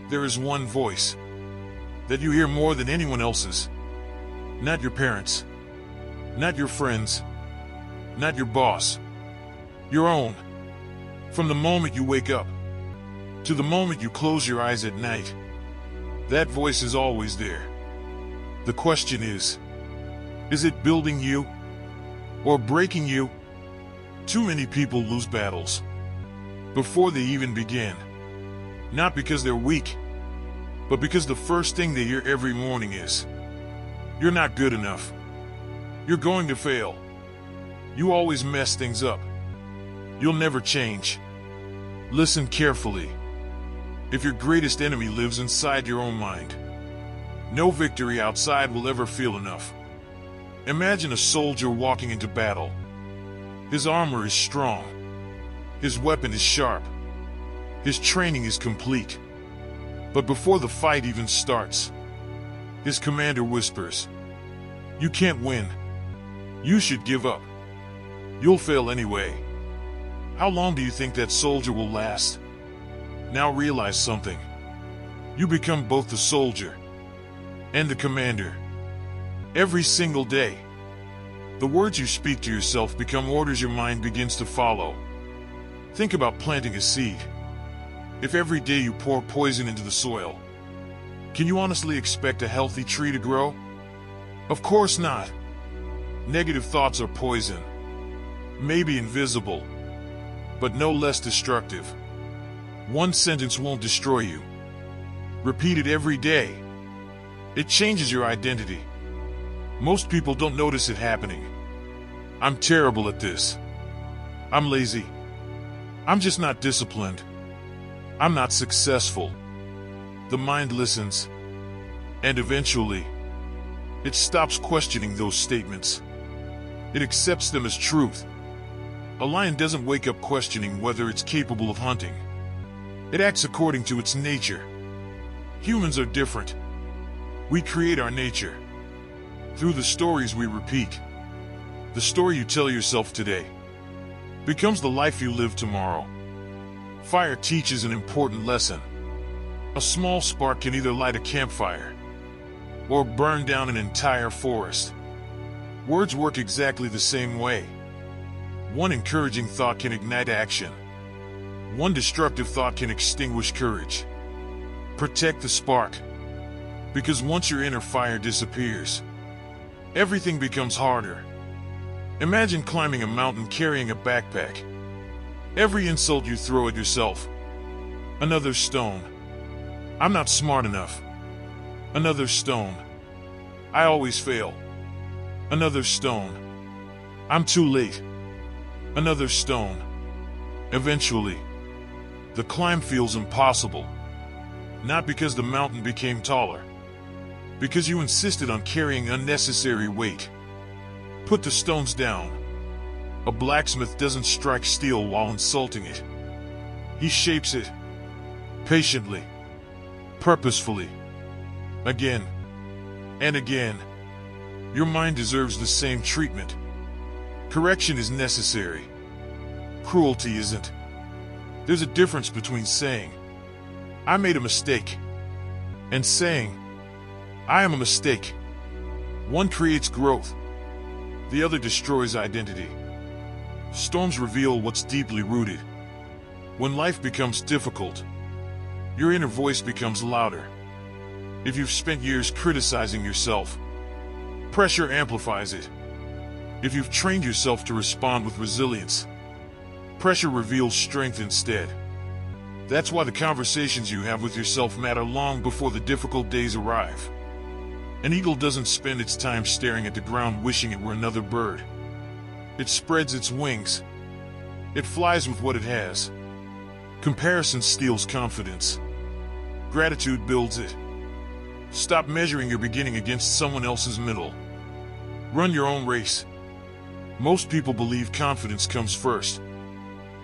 There is one voice that you hear more than anyone else's. Not your parents, not your friends, not your boss. Your own. From the moment you wake up to the moment you close your eyes at night, that voice is always there. The question is it building you or breaking you? Too many people lose battles before they even begin. Not because they're weak, but because the first thing they hear every morning is, "You're not good enough. You're going to fail. You always mess things up. You'll never change." Listen carefully. If your greatest enemy lives inside your own mind, no victory outside will ever feel enough. Imagine a soldier walking into battle. His armor is strong. His weapon is sharp. His training is complete. But before the fight even starts, his commander whispers, "You can't win. You should give up. You'll fail anyway." How long do you think that soldier will last? Now realize something. You become both the soldier and the commander. Every single day, the words you speak to yourself become orders your mind begins to follow. Think about planting a seed. If every day you pour poison into the soil, can you honestly expect a healthy tree to grow? Of course not. Negative thoughts are poison. Maybe invisible, but no less destructive. One sentence won't destroy you. Repeat it every day. It changes your identity. Most people don't notice it happening. "I'm terrible at this. I'm lazy. I'm just not disciplined. I'm not successful." The mind listens, and eventually, it stops questioning those statements. It accepts them as truth. A lion doesn't wake up questioning whether it's capable of hunting. It acts according to its nature. Humans are different. We create our nature through the stories we repeat. The story you tell yourself today becomes the life you live tomorrow. Fire teaches an important lesson. A small spark can either light a campfire or burn down an entire forest. Words work exactly the same way. One encouraging thought can ignite action. One destructive thought can extinguish courage. Protect the spark, because once your inner fire disappears, everything becomes harder. Imagine climbing a mountain carrying a backpack. Every insult you throw at yourself. Another stone. "I'm not smart enough." Another stone. "I always fail." Another stone. "I'm too late." Another stone. Eventually, the climb feels impossible. Not because the mountain became taller, because you insisted on carrying unnecessary weight. Put the stones down. A blacksmith doesn't strike steel while insulting it. He shapes it. Patiently. Purposefully. Again. And again. Your mind deserves the same treatment. Correction is necessary. Cruelty isn't. There's a difference between saying, "I made a mistake," and saying, "I am a mistake." One creates growth. The other destroys identity. Storms reveal what's deeply rooted. When life becomes difficult, your inner voice becomes louder. If you've spent years criticizing yourself, pressure amplifies it. If you've trained yourself to respond with resilience, pressure reveals strength instead. That's why the conversations you have with yourself matter long before the difficult days arrive. An eagle doesn't spend its time staring at the ground wishing it were another bird. It spreads its wings. It flies with what it has. Comparison steals confidence. Gratitude builds it. Stop measuring your beginning against someone else's middle. Run your own race. Most people believe confidence comes first.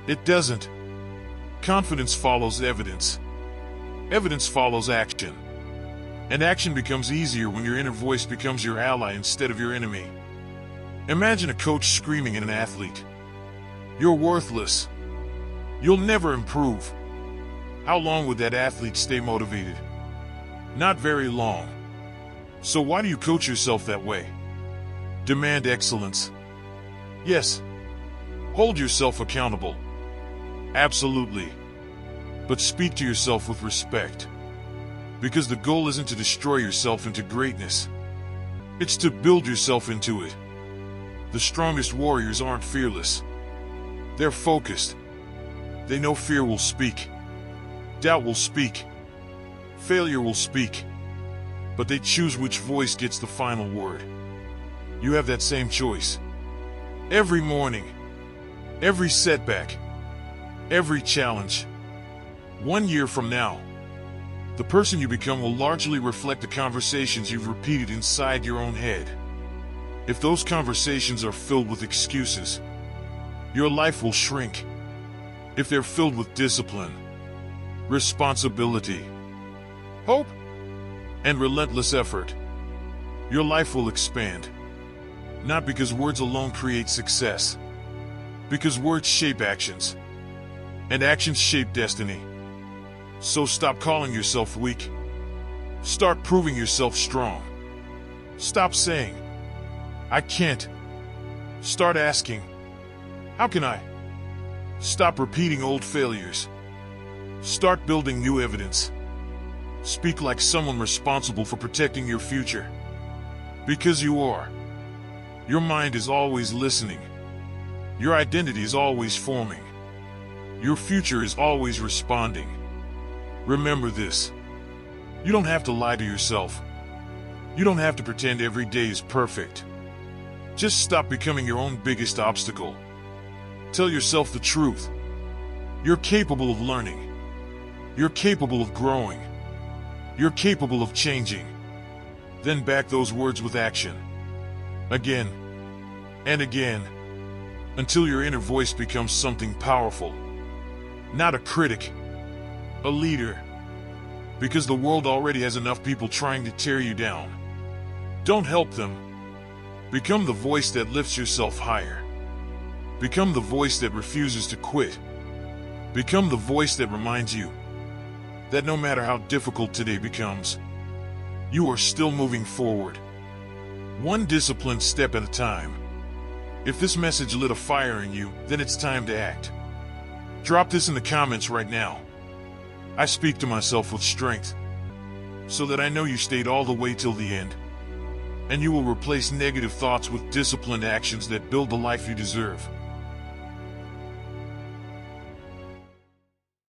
It doesn't. Confidence follows evidence. Evidence follows action. And action becomes easier when your inner voice becomes your ally instead of your enemy. Imagine a coach screaming at an athlete, "You're worthless. You'll never improve." How long would that athlete stay motivated? Not very long. So why do you coach yourself that way? Demand excellence. Yes. Hold yourself accountable. Absolutely. But speak to yourself with respect. Because the goal isn't to destroy yourself into greatness. It's to build yourself into it. The strongest warriors aren't fearless. They're focused. They know fear will speak. Doubt will speak. Failure will speak. But they choose which voice gets the final word. You have that same choice. Every morning, every setback, every challenge. 1 year from now, the person you become will largely reflect the conversations you've repeated inside your own head. If those conversations are filled with excuses, your life will shrink. If they're filled with discipline, responsibility, hope, and relentless effort, your life will expand. Not because words alone create success, because words shape actions, and actions shape destiny. So stop calling yourself weak. Start proving yourself strong. Stop saying, "I can't." Start asking, "How can I?" Stop repeating old failures. Start building new evidence. Speak like someone responsible for protecting your future. Because you are. Your mind is always listening. Your identity is always forming. Your future is always responding. Remember this. You don't have to lie to yourself. You don't have to pretend every day is perfect. Just stop becoming your own biggest obstacle. Tell yourself the truth. You're capable of learning. You're capable of growing. You're capable of changing. Then back those words with action. Again and again. Until your inner voice becomes something powerful. Not a critic. A leader. Because the world already has enough people trying to tear you down. Don't help them. Become the voice that lifts yourself higher. Become the voice that refuses to quit. Become the voice that reminds you that no matter how difficult today becomes, you are still moving forward. One disciplined step at a time. If this message lit a fire in you, then it's time to act. Drop this in the comments right now. I speak to myself with strength, so that I know you stayed all the way till the end. And you will replace negative thoughts with disciplined actions that build the life you deserve.